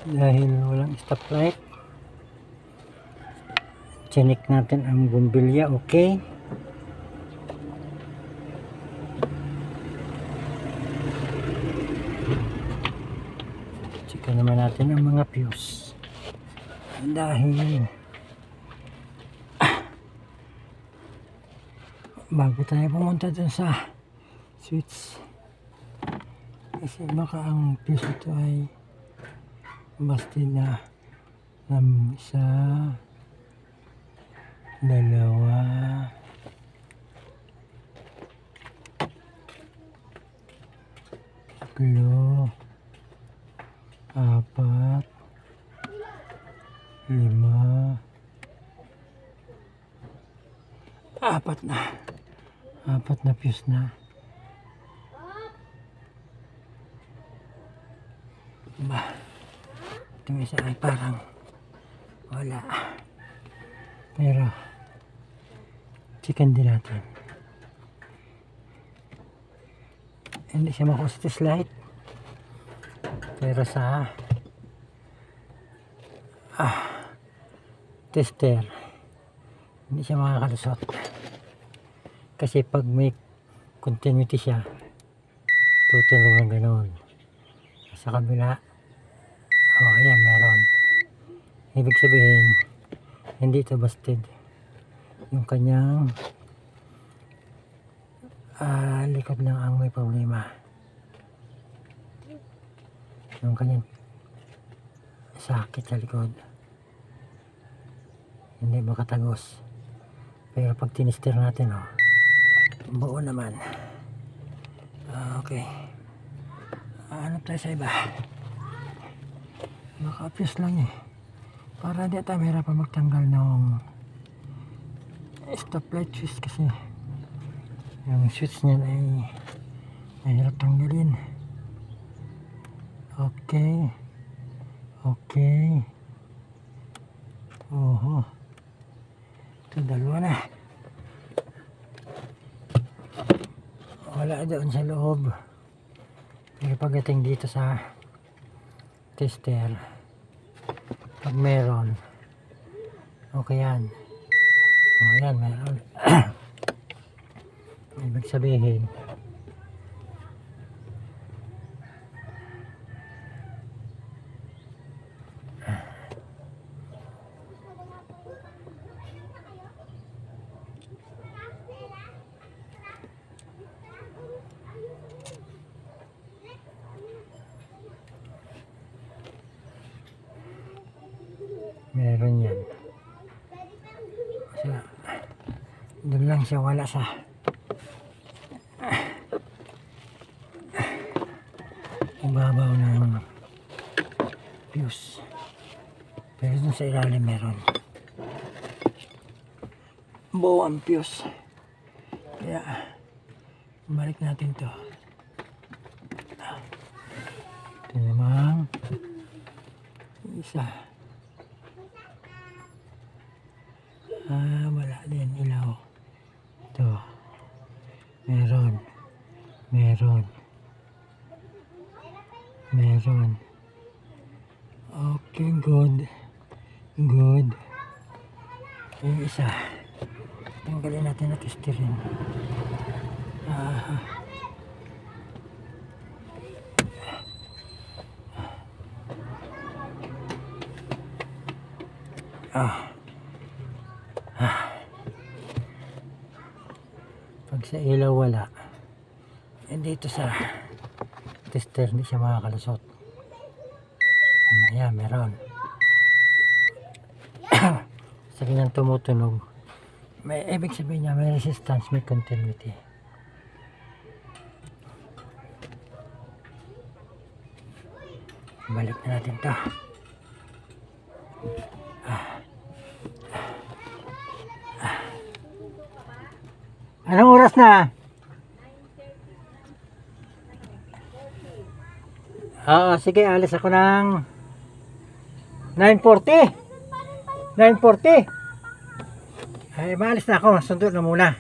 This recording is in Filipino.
dahil walang stoplight. Check natin ang bumbilya. Okay, check naman natin ang mga fuse dahil bago tayo pumunta dun sa switch, kasi baka ang fuse ito ay busted na ng isa, dalawa, tatlo, apat, lima, apat na fuse na. Itong isa ay parang wala, pero checkan din natin. Hindi siya makuha sa test light, pero sa tester hindi siya makakalusot, kasi pag may continuity siya tutulong ng ganoon. Sa kabila, ayan, meron. Ibig sabihin hindi ito busted. Yung kanyang likod lang ang may problema. Yung kanyang sakit sa likod, hindi makatagos. Pero pag tinister natin, buo naman. Okay, hanap tayo sa iba. Naka-fuse lang para di tayo mahirapan magtanggal ng stoplight switch, kasi yung switch niyan ay mahirap tanggalin. Okay, ito dalawa na, wala doon sa loob. Pero pagdating dito sa tester, pag meron, okay yan. Ayan, meron. Ibig sabihin meron yan. So, doon lang siya, wala sa ibabaw ng fuse, pero dun sa ilalim meron buo ang fuse. Kaya balik natin to. Ito namang isa, wala din ilaw. Ito meron. Okay, good. Yung isa, tanggalin natin na tester rin. Pag sa ilaw wala, dito sa tester hindi siya makakalusot. Ayan, meron. Sa kanyang tumutunog, may ibig sabihin niya may resistance, may continuity. Balik na natin to. Anong oras na? Sige, alis ako ng 9:40. Ay, maalis na ako. Sundo na muna.